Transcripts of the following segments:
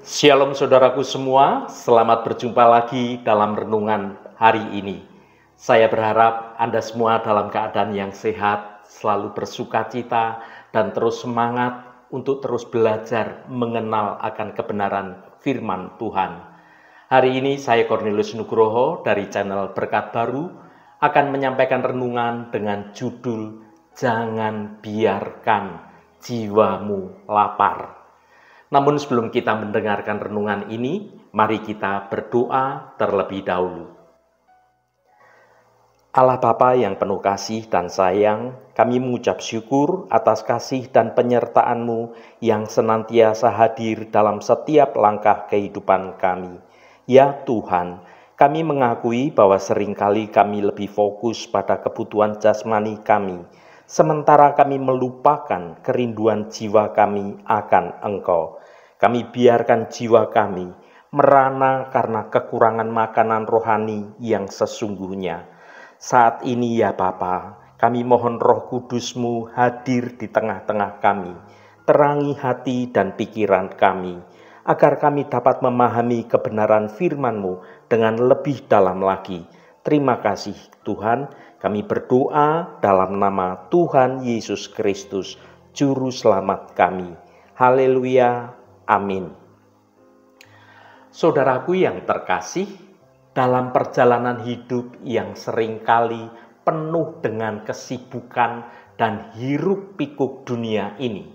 Shalom saudaraku semua, selamat berjumpa lagi dalam renungan hari ini. Saya berharap Anda semua dalam keadaan yang sehat, selalu bersukacita, dan terus semangat untuk terus belajar mengenal akan kebenaran firman Tuhan. Hari ini saya Cornelius Nugroho dari channel Berkat Baru akan menyampaikan renungan dengan judul Jangan Biarkan Jiwamu Lapar. Namun sebelum kita mendengarkan renungan ini, mari kita berdoa terlebih dahulu. Allah Bapa yang penuh kasih dan sayang, kami mengucap syukur atas kasih dan penyertaan-Mu yang senantiasa hadir dalam setiap langkah kehidupan kami. Ya Tuhan, kami mengakui bahwa seringkali kami lebih fokus pada kebutuhan jasmani kami, sementara kami melupakan kerinduan jiwa kami akan Engkau. Kami biarkan jiwa kami merana karena kekurangan makanan rohani yang sesungguhnya. Saat ini ya Bapa, kami mohon Roh Kudus-Mu hadir di tengah-tengah kami, terangi hati dan pikiran kami, agar kami dapat memahami kebenaran firman-Mu dengan lebih dalam lagi. Terima kasih Tuhan, kami berdoa dalam nama Tuhan Yesus Kristus, Juru Selamat kami. Haleluya. Amin. Saudaraku yang terkasih, dalam perjalanan hidup yang seringkali penuh dengan kesibukan dan hiruk-pikuk dunia ini,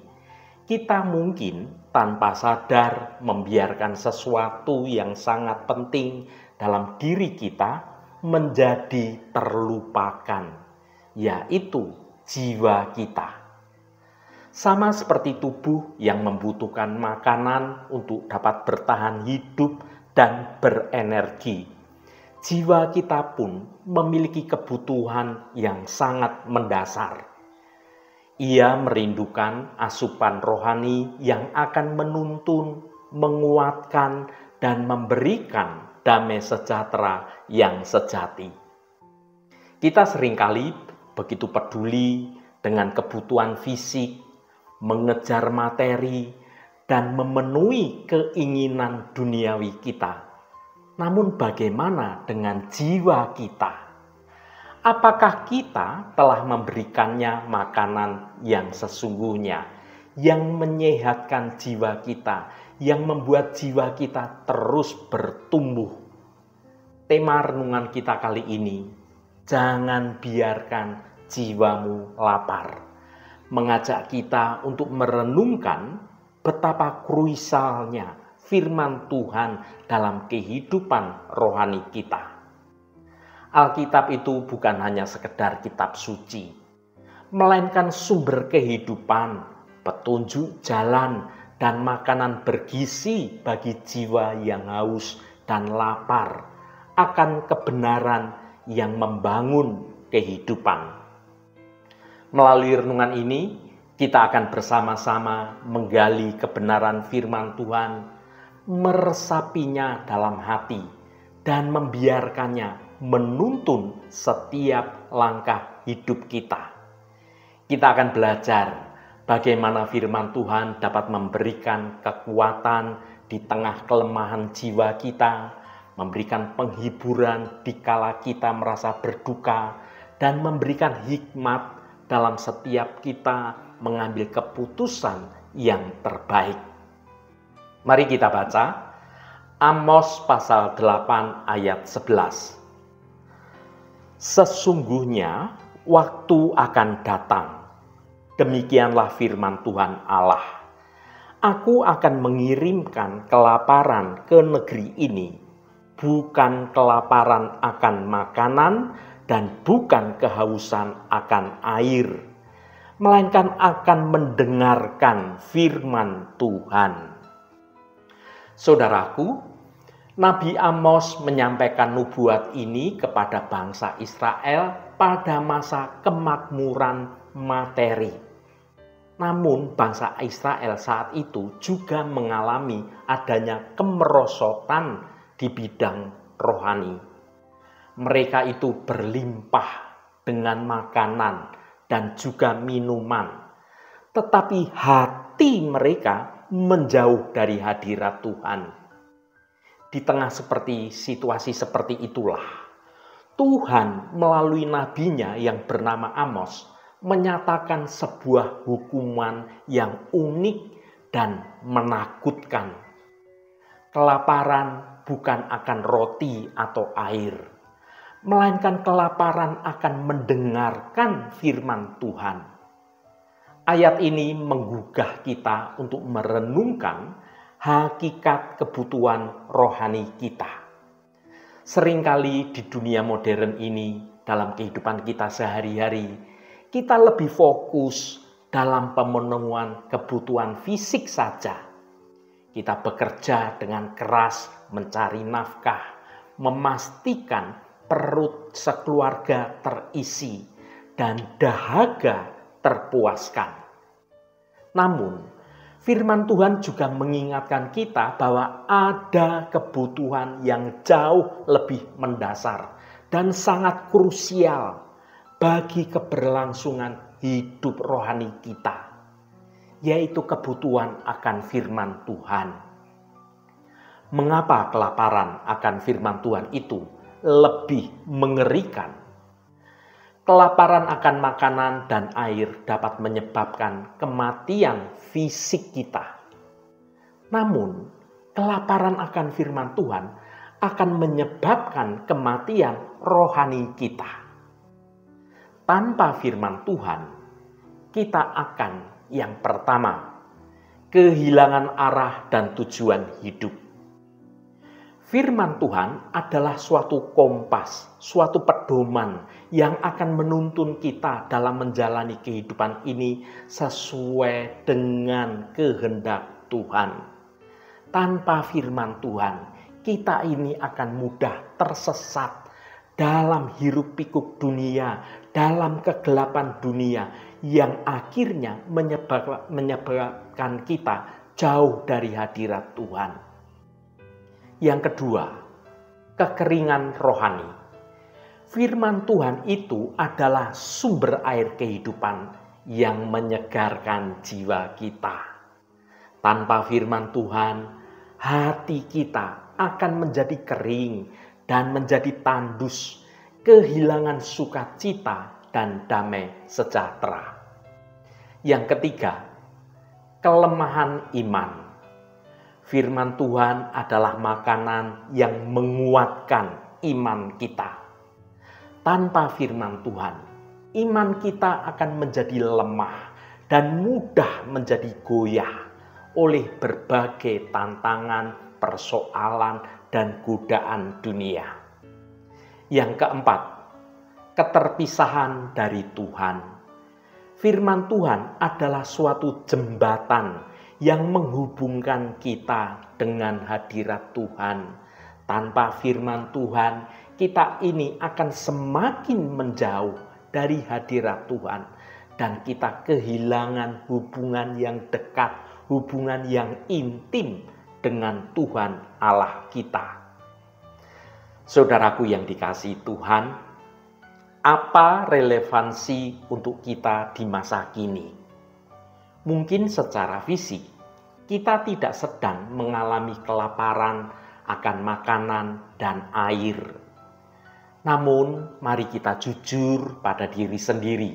kita mungkin tanpa sadar membiarkan sesuatu yang sangat penting dalam diri kita menjadi terlupakan, yaitu jiwa kita. Sama seperti tubuh yang membutuhkan makanan untuk dapat bertahan hidup dan berenergi, jiwa kita pun memiliki kebutuhan yang sangat mendasar. Ia merindukan asupan rohani yang akan menuntun, menguatkan, dan memberikan damai sejahtera yang sejati. Kita seringkali begitu peduli dengan kebutuhan fisik, mengejar materi, dan memenuhi keinginan duniawi kita. Namun bagaimana dengan jiwa kita? Apakah kita telah memberikannya makanan yang sesungguhnya, yang menyehatkan jiwa kita, yang membuat jiwa kita terus bertumbuh? Tema renungan kita kali ini, jangan biarkan jiwamu lapar, mengajak kita untuk merenungkan betapa krusialnya firman Tuhan dalam kehidupan rohani kita. Alkitab itu bukan hanya sekedar kitab suci, melainkan sumber kehidupan, petunjuk jalan, dan makanan bergizi bagi jiwa yang haus dan lapar akan kebenaran yang membangun kehidupan. Melalui renungan ini, kita akan bersama-sama menggali kebenaran firman Tuhan, meresapinya dalam hati, dan membiarkannya menuntun setiap langkah hidup kita. Kita akan belajar bagaimana firman Tuhan dapat memberikan kekuatan di tengah kelemahan jiwa kita, memberikan penghiburan di kala kita merasa berduka, dan memberikan hikmat dalam setiap kita mengambil keputusan yang terbaik. Mari kita baca Amos pasal 8 ayat 11. Sesungguhnya waktu akan datang, demikianlah firman Tuhan Allah. Aku akan mengirimkan kelaparan ke negeri ini, bukan kelaparan akan makanan, dan bukan kehausan akan air, melainkan akan mendengarkan firman Tuhan. Saudaraku, Nabi Amos menyampaikan nubuat ini kepada bangsa Israel pada masa kemakmuran materi. Namun bangsa Israel saat itu juga mengalami adanya kemerosotan di bidang rohani. Mereka itu berlimpah dengan makanan dan juga minuman. Tetapi hati mereka menjauh dari hadirat Tuhan. Di tengah situasi seperti itulah, Tuhan melalui nabinya yang bernama Amos menyatakan sebuah hukuman yang unik dan menakutkan. Kelaparan bukan akan roti atau air, melainkan kelaparan akan mendengarkan firman Tuhan. Ayat ini menggugah kita untuk merenungkan hakikat kebutuhan rohani kita. Seringkali di dunia modern ini, dalam kehidupan kita sehari-hari, kita lebih fokus dalam pemenuhan kebutuhan fisik saja. Kita bekerja dengan keras mencari nafkah, memastikan perut sekeluarga terisi dan dahaga terpuaskan. Namun, firman Tuhan juga mengingatkan kita bahwa ada kebutuhan yang jauh lebih mendasar dan sangat krusial bagi keberlangsungan hidup rohani kita, yaitu kebutuhan akan firman Tuhan. Mengapa kelaparan akan firman Tuhan itu lebih mengerikan? Kelaparan akan makanan dan air dapat menyebabkan kematian fisik kita. Namun, kelaparan akan firman Tuhan akan menyebabkan kematian rohani kita. Tanpa firman Tuhan, kita akan yang pertama, kehilangan arah dan tujuan hidup. Firman Tuhan adalah suatu kompas, suatu pedoman yang akan menuntun kita dalam menjalani kehidupan ini sesuai dengan kehendak Tuhan. Tanpa firman Tuhan, kita ini akan mudah tersesat dalam hiruk pikuk dunia, dalam kegelapan dunia yang akhirnya menyebabkan kita jauh dari hadirat Tuhan. Yang kedua, kekeringan rohani. Firman Tuhan itu adalah sumber air kehidupan yang menyegarkan jiwa kita. Tanpa firman Tuhan, hati kita akan menjadi kering dan menjadi tandus, kehilangan sukacita dan damai sejahtera. Yang ketiga, kelemahan iman. Firman Tuhan adalah makanan yang menguatkan iman kita. Tanpa firman Tuhan, iman kita akan menjadi lemah dan mudah menjadi goyah oleh berbagai tantangan, persoalan, dan godaan dunia. Yang keempat, keterpisahan dari Tuhan. Firman Tuhan adalah suatu jembatan yang menghubungkan kita dengan hadirat Tuhan. Tanpa firman Tuhan, kita ini akan semakin menjauh dari hadirat Tuhan. Dan kita kehilangan hubungan yang dekat, hubungan yang intim dengan Tuhan Allah kita. Saudaraku yang dikasihi Tuhan, apa relevansi untuk kita di masa kini? Mungkin secara fisik, kita tidak sedang mengalami kelaparan akan makanan dan air. Namun, mari kita jujur pada diri sendiri.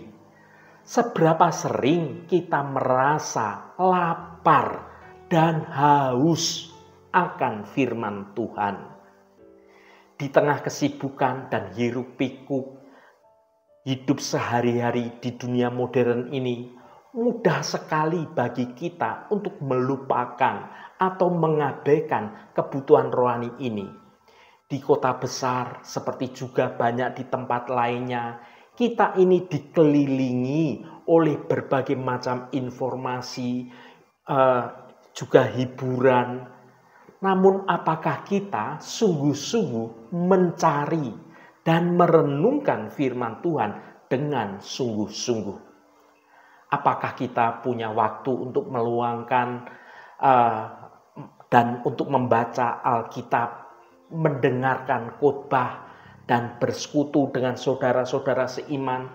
Seberapa sering kita merasa lapar dan haus akan firman Tuhan? Di tengah kesibukan dan hiruk pikuk hidup sehari-hari di dunia modern ini, mudah sekali bagi kita untuk melupakan atau mengabaikan kebutuhan rohani ini. Di kota besar seperti juga banyak di tempat lainnya, kita ini dikelilingi oleh berbagai macam informasi, juga hiburan. Namun apakah kita sungguh-sungguh mencari dan merenungkan firman Tuhan dengan sungguh-sungguh? Apakah kita punya waktu untuk meluangkan dan untuk membaca Alkitab, mendengarkan khotbah, dan bersekutu dengan saudara-saudara seiman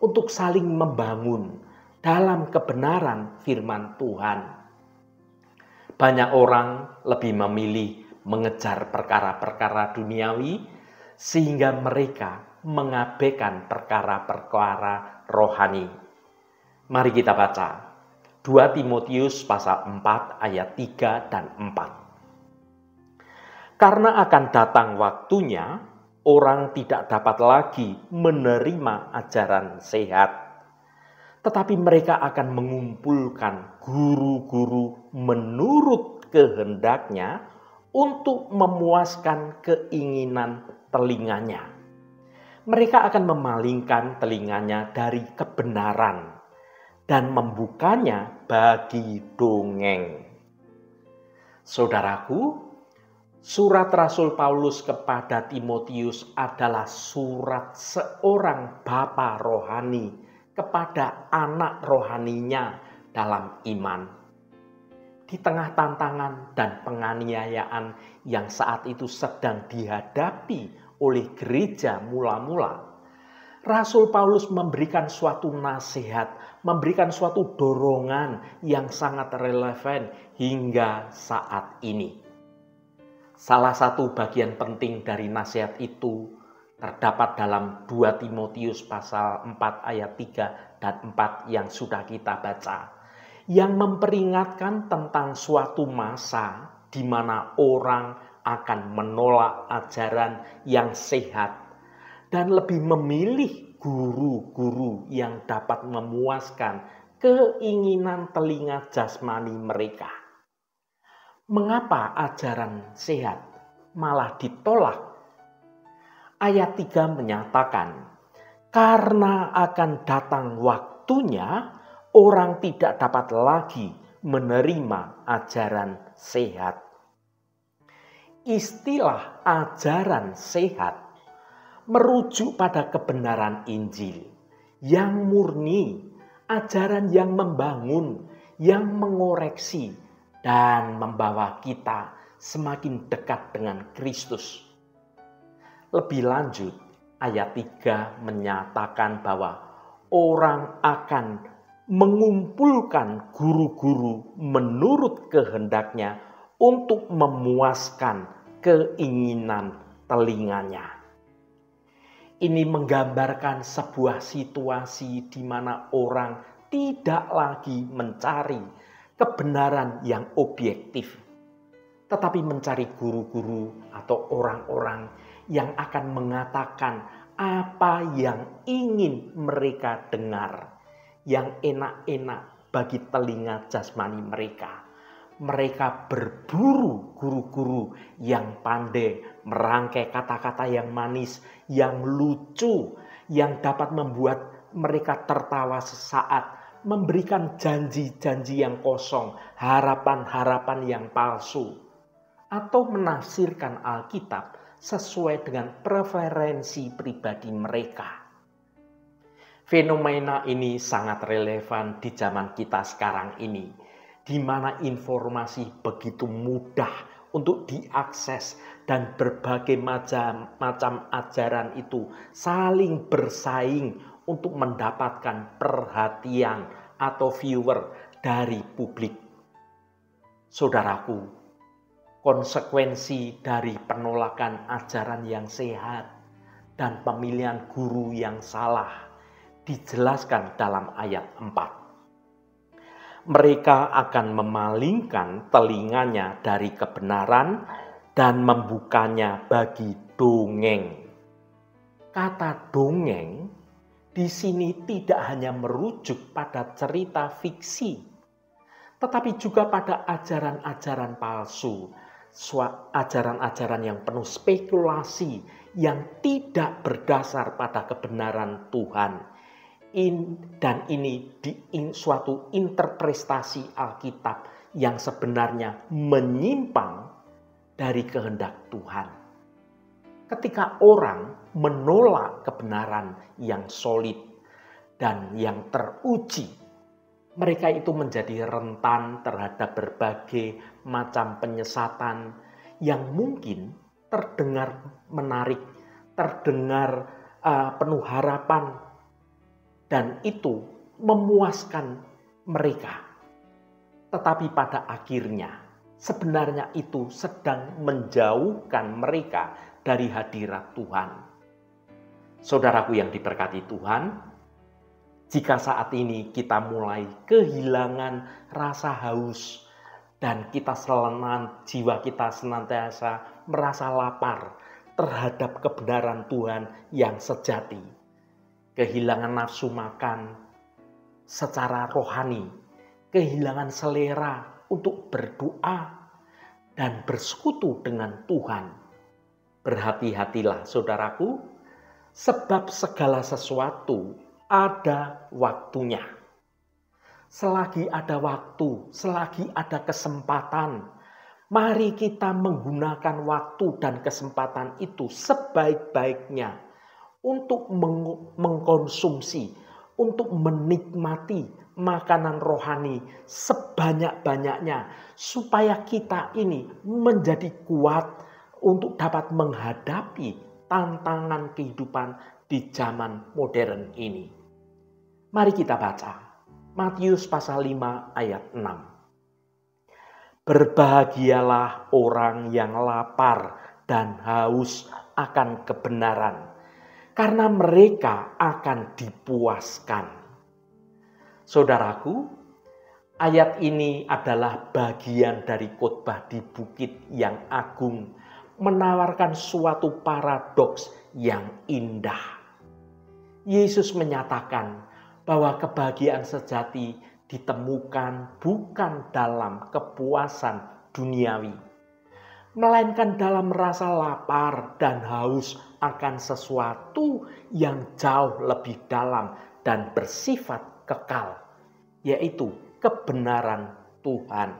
untuk saling membangun dalam kebenaran firman Tuhan? Banyak orang lebih memilih mengejar perkara-perkara duniawi sehingga mereka mengabaikan perkara-perkara rohani. Mari kita baca 2 Timotius pasal 4 ayat 3 dan 4. Karena akan datang waktunya, orang tidak dapat lagi menerima ajaran sehat, tetapi mereka akan mengumpulkan guru-guru menurut kehendaknya untuk memuaskan keinginan telinganya. Mereka akan memalingkan telinganya dari kebenaran dan membukanya bagi dongeng. Saudaraku, surat Rasul Paulus kepada Timotius adalah surat seorang bapa rohani kepada anak rohaninya dalam iman. Di tengah tantangan dan penganiayaan yang saat itu sedang dihadapi oleh gereja mula-mula, Rasul Paulus memberikan suatu nasihat, memberikan suatu dorongan yang sangat relevan hingga saat ini. Salah satu bagian penting dari nasihat itu terdapat dalam 2 Timotius pasal 4 ayat 3 dan 4 yang sudah kita baca, yang memperingatkan tentang suatu masa di mana orang akan menolak ajaran yang sehat dan lebih memilih guru-guru yang dapat memuaskan keinginan telinga jasmani mereka. Mengapa ajaran sehat malah ditolak? Ayat 3 menyatakan, karena akan datang waktunya orang tidak dapat lagi menerima ajaran sehat. Istilah ajaran sehat merujuk pada kebenaran Injil yang murni, ajaran yang membangun, yang mengoreksi, dan membawa kita semakin dekat dengan Kristus. Lebih lanjut, ayat 3 menyatakan bahwa orang akan mengumpulkan guru-guru menurut kehendaknya untuk memuaskan keinginan telinganya. Ini menggambarkan sebuah situasi di mana orang tidak lagi mencari kebenaran yang objektif, tetapi mencari guru-guru atau orang-orang yang akan mengatakan apa yang ingin mereka dengar, yang enak-enak bagi telinga jasmani mereka. Mereka berburu guru-guru yang pandai merangkai kata-kata yang manis, yang lucu, yang dapat membuat mereka tertawa sesaat, memberikan janji-janji yang kosong, harapan-harapan yang palsu, atau menafsirkan Alkitab sesuai dengan preferensi pribadi mereka. Fenomena ini sangat relevan di zaman kita sekarang ini, di mana informasi begitu mudah untuk diakses dan berbagai macam ajaran itu saling bersaing untuk mendapatkan perhatian atau viewer dari publik. Saudaraku, konsekuensi dari penolakan ajaran yang sehat dan pemilihan guru yang salah dijelaskan dalam ayat 4. Mereka akan memalingkan telinganya dari kebenaran dan membukanya bagi dongeng. Kata dongeng di sini tidak hanya merujuk pada cerita fiksi, tetapi juga pada ajaran-ajaran palsu, ajaran-ajaran yang penuh spekulasi, yang tidak berdasar pada kebenaran Tuhan. Dan ini suatu interpretasi Alkitab yang sebenarnya menyimpang dari kehendak Tuhan. Ketika orang menolak kebenaran yang solid dan yang teruji, mereka itu menjadi rentan terhadap berbagai macam penyesatan yang mungkin terdengar menarik, terdengar penuh harapan, dan itu memuaskan mereka. Tetapi pada akhirnya sebenarnya itu sedang menjauhkan mereka dari hadirat Tuhan. Saudaraku yang diberkati Tuhan, jika saat ini kita mulai kehilangan rasa haus dan jiwa kita senantiasa merasa lapar terhadap kebenaran Tuhan yang sejati, kehilangan nafsu makan secara rohani, kehilangan selera untuk berdoa dan bersekutu dengan Tuhan, berhati-hatilah saudaraku, sebab segala sesuatu ada waktunya. Selagi ada waktu, selagi ada kesempatan, mari kita menggunakan waktu dan kesempatan itu sebaik-baiknya untuk mengkonsumsi, untuk menikmati makanan rohani sebanyak-banyaknya, supaya kita ini menjadi kuat untuk dapat menghadapi tantangan kehidupan di zaman modern ini. Mari kita baca Matius pasal 5 ayat 6. Berbahagialah orang yang lapar dan haus akan kebenaran, karena mereka akan dipuaskan. Saudaraku, ayat ini adalah bagian dari khotbah di bukit yang agung, menawarkan suatu paradoks yang indah. Yesus menyatakan bahwa kebahagiaan sejati ditemukan bukan dalam kepuasan duniawi, melainkan dalam rasa lapar dan haus akan sesuatu yang jauh lebih dalam dan bersifat kekal, yaitu kebenaran Tuhan.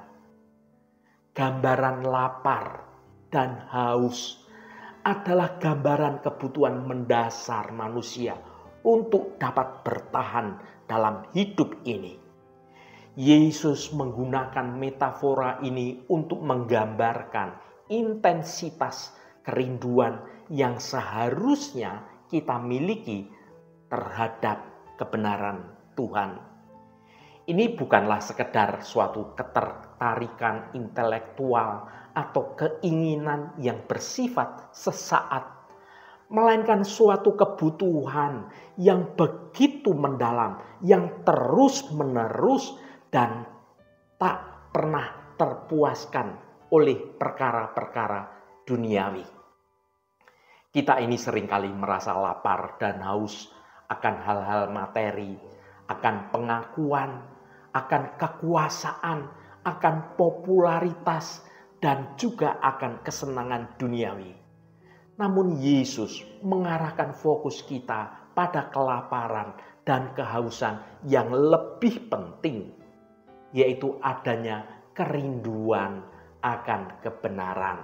Gambaran lapar dan haus adalah gambaran kebutuhan mendasar manusia untuk dapat bertahan dalam hidup ini. Yesus menggunakan metafora ini untuk menggambarkan intensitas kerinduan yang seharusnya kita miliki terhadap kebenaran Tuhan. Ini bukanlah sekedar suatu ketertarikan intelektual atau keinginan yang bersifat sesaat, melainkan suatu kebutuhan yang begitu mendalam, yang terus-menerus dan tak pernah terpuaskan oleh perkara-perkara duniawi. Kita ini seringkali merasa lapar dan haus akan hal-hal materi, akan pengakuan, akan kekuasaan, akan popularitas, dan juga akan kesenangan duniawi. Namun Yesus mengarahkan fokus kita pada kelaparan dan kehausan yang lebih penting, yaitu adanya kerinduan akan kebenaran.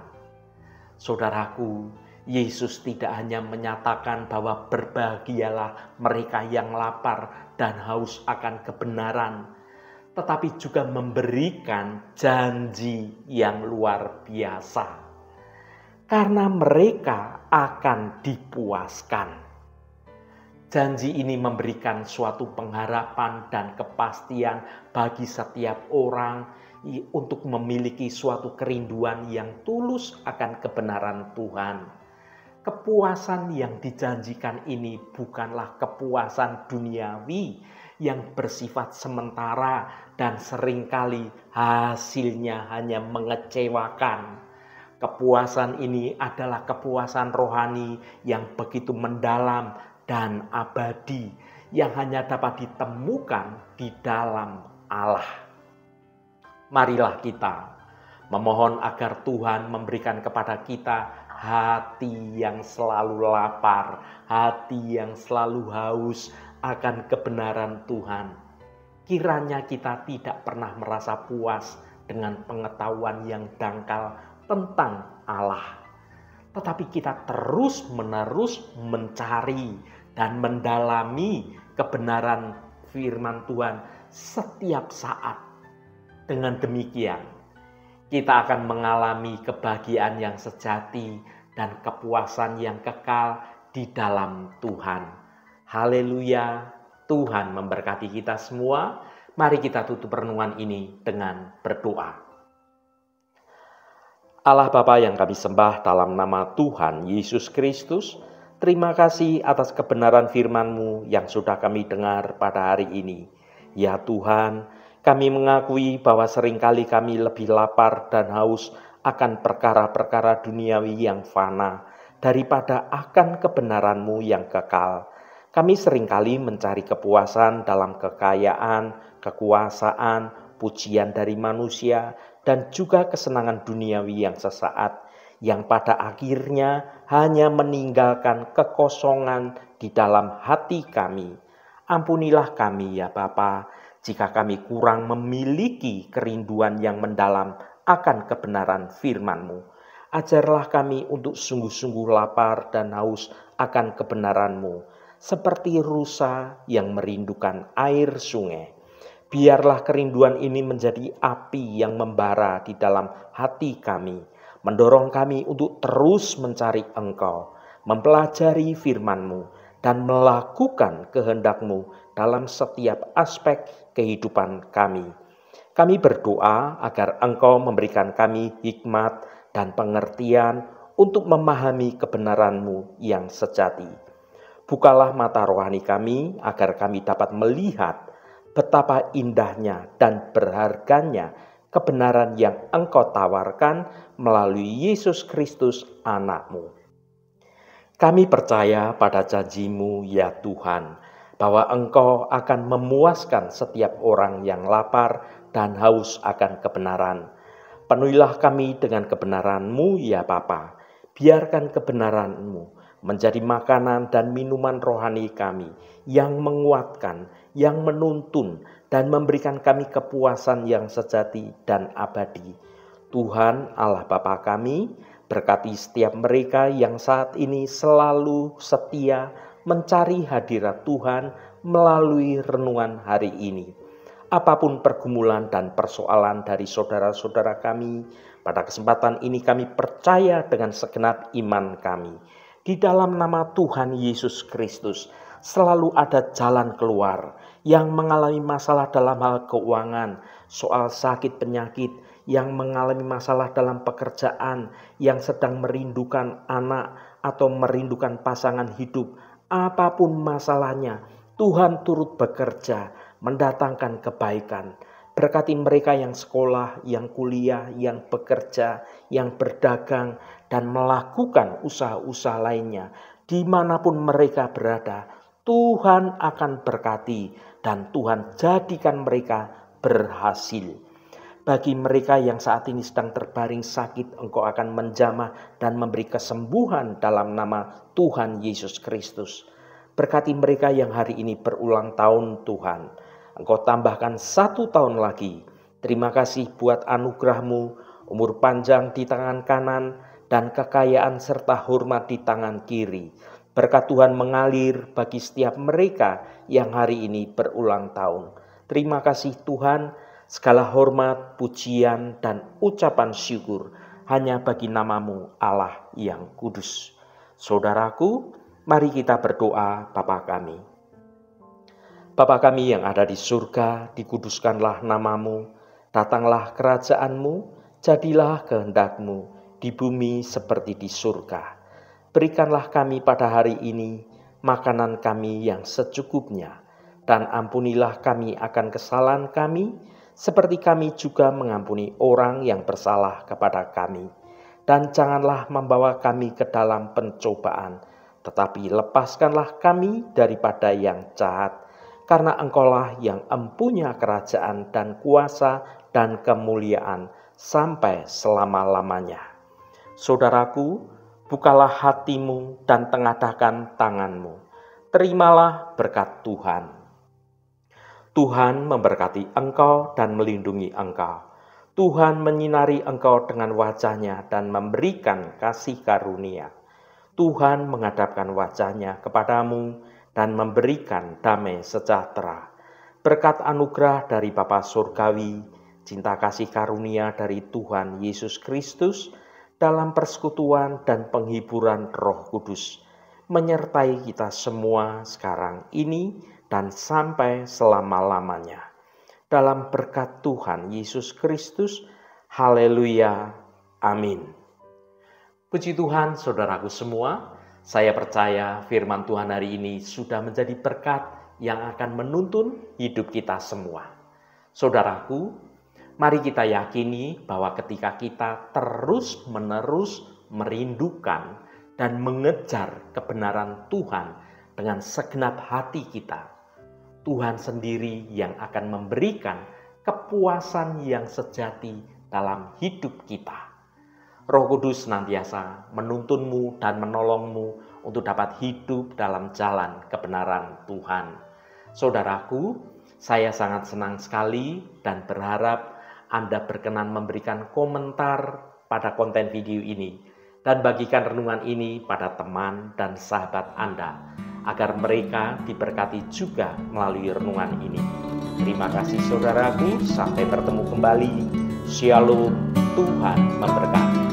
Saudaraku, Yesus tidak hanya menyatakan bahwa berbahagialah mereka yang lapar dan haus akan kebenaran, tetapi juga memberikan janji yang luar biasa. Karena mereka akan dipuaskan. Janji ini memberikan suatu pengharapan dan kepastian bagi setiap orang untuk memiliki suatu kerinduan yang tulus akan kebenaran Tuhan. Kepuasan yang dijanjikan ini bukanlah kepuasan duniawi yang bersifat sementara dan seringkali hasilnya hanya mengecewakan. Kepuasan ini adalah kepuasan rohani yang begitu mendalam dan abadi yang hanya dapat ditemukan di dalam Allah. Marilah kita memohon agar Tuhan memberikan kepada kita hati yang selalu lapar, hati yang selalu haus akan kebenaran Tuhan. Kiranya kita tidak pernah merasa puas dengan pengetahuan yang dangkal tentang Allah, tetapi kita terus-menerus mencari dan mendalami kebenaran firman Tuhan setiap saat. Dengan demikian, kita akan mengalami kebahagiaan yang sejati dan kepuasan yang kekal di dalam Tuhan. Haleluya, Tuhan memberkati kita semua. Mari kita tutup renungan ini dengan berdoa. Allah Bapa yang kami sembah dalam nama Tuhan Yesus Kristus, terima kasih atas kebenaran firman-Mu yang sudah kami dengar pada hari ini. Ya Tuhan, kami mengakui bahwa seringkali kami lebih lapar dan haus akan perkara-perkara duniawi yang fana daripada akan kebenaran-Mu yang kekal. Kami seringkali mencari kepuasan dalam kekayaan, kekuasaan, pujian dari manusia, dan juga kesenangan duniawi yang sesaat, yang pada akhirnya hanya meninggalkan kekosongan di dalam hati kami. Ampunilah kami ya Bapa, jika kami kurang memiliki kerinduan yang mendalam akan kebenaran firman-Mu. Ajarlah kami untuk sungguh-sungguh lapar dan haus akan kebenaran-Mu, seperti rusa yang merindukan air sungai. Biarlah kerinduan ini menjadi api yang membara di dalam hati kami, mendorong kami untuk terus mencari Engkau, mempelajari firman-Mu, dan melakukan kehendak-Mu dalam setiap aspek kehidupan kami. Kami berdoa agar Engkau memberikan kami hikmat dan pengertian untuk memahami kebenaran-Mu yang sejati. Bukalah mata rohani kami agar kami dapat melihat betapa indahnya dan berharganya kebenaran yang Engkau tawarkan melalui Yesus Kristus anak-Mu. Kami percaya pada janji-Mu ya Tuhan, bahwa Engkau akan memuaskan setiap orang yang lapar dan haus akan kebenaran. Penuhilah kami dengan kebenaran-Mu ya Bapa. Biarkan kebenaran-Mu menjadi makanan dan minuman rohani kami yang menguatkan, yang menuntun, dan memberikan kami kepuasan yang sejati dan abadi. Tuhan Allah Bapa kami, berkati setiap mereka yang saat ini selalu setia mencari hadirat Tuhan melalui renungan hari ini. Apapun pergumulan dan persoalan dari saudara-saudara kami, pada kesempatan ini kami percaya dengan segenap iman kami. Di dalam nama Tuhan Yesus Kristus selalu ada jalan keluar. Yang mengalami masalah dalam hal keuangan, soal sakit penyakit, yang mengalami masalah dalam pekerjaan, yang sedang merindukan anak atau merindukan pasangan hidup, apapun masalahnya, Tuhan turut bekerja mendatangkan kebaikan. Berkati mereka yang sekolah, yang kuliah, yang bekerja, yang berdagang, dan melakukan usaha-usaha lainnya. Dimanapun mereka berada, Tuhan akan berkati dan Tuhan jadikan mereka berhasil. Bagi mereka yang saat ini sedang terbaring sakit, Engkau akan menjamah dan memberi kesembuhan dalam nama Tuhan Yesus Kristus. Berkati mereka yang hari ini berulang tahun Tuhan. Engkau tambahkan 1 tahun lagi. Terima kasih buat anugerah-Mu, umur panjang di tangan kanan, dan kekayaan serta hormat di tangan kiri. Berkat Tuhan mengalir bagi setiap mereka yang hari ini berulang tahun. Terima kasih Tuhan, segala hormat, pujian, dan ucapan syukur hanya bagi nama-Mu Allah yang kudus. Saudaraku, mari kita berdoa Bapa kami. Bapa kami yang ada di surga, dikuduskanlah nama-Mu, datanglah kerajaan-Mu, jadilah kehendak-Mu di bumi seperti di surga. Berikanlah kami pada hari ini makanan kami yang secukupnya, dan ampunilah kami akan kesalahan kami, seperti kami juga mengampuni orang yang bersalah kepada kami. Dan janganlah membawa kami ke dalam pencobaan, tetapi lepaskanlah kami daripada yang jahat. Karena Engkaulah yang empunya kerajaan dan kuasa dan kemuliaan sampai selama-lamanya. Saudaraku, bukalah hatimu dan tengadahkan tanganmu. Terimalah berkat Tuhan. Tuhan memberkati engkau dan melindungi engkau. Tuhan menyinari engkau dengan wajah-Nya dan memberikan kasih karunia. Tuhan menghadapkan wajah-Nya kepadamu dan memberikan damai sejahtera. Berkat anugerah dari Bapa Surgawi, cinta kasih karunia dari Tuhan Yesus Kristus, dalam persekutuan dan penghiburan Roh Kudus, menyertai kita semua sekarang ini dan sampai selama-lamanya. Dalam berkat Tuhan Yesus Kristus, haleluya, Amin. Puji Tuhan, saudaraku semua, saya percaya firman Tuhan hari ini sudah menjadi berkat yang akan menuntun hidup kita semua. Saudaraku, mari kita yakini bahwa ketika kita terus-menerus merindukan dan mengejar kebenaran Tuhan dengan segenap hati kita, Tuhan sendiri yang akan memberikan kepuasan yang sejati dalam hidup kita. Roh Kudus senantiasa menuntunmu dan menolongmu untuk dapat hidup dalam jalan kebenaran Tuhan. Saudaraku, saya sangat senang sekali dan berharap Anda berkenan memberikan komentar pada konten video ini dan bagikan renungan ini pada teman dan sahabat Anda agar mereka diberkati juga melalui renungan ini. Terima kasih saudaraku, sampai bertemu kembali. Shalom, Tuhan memberkati.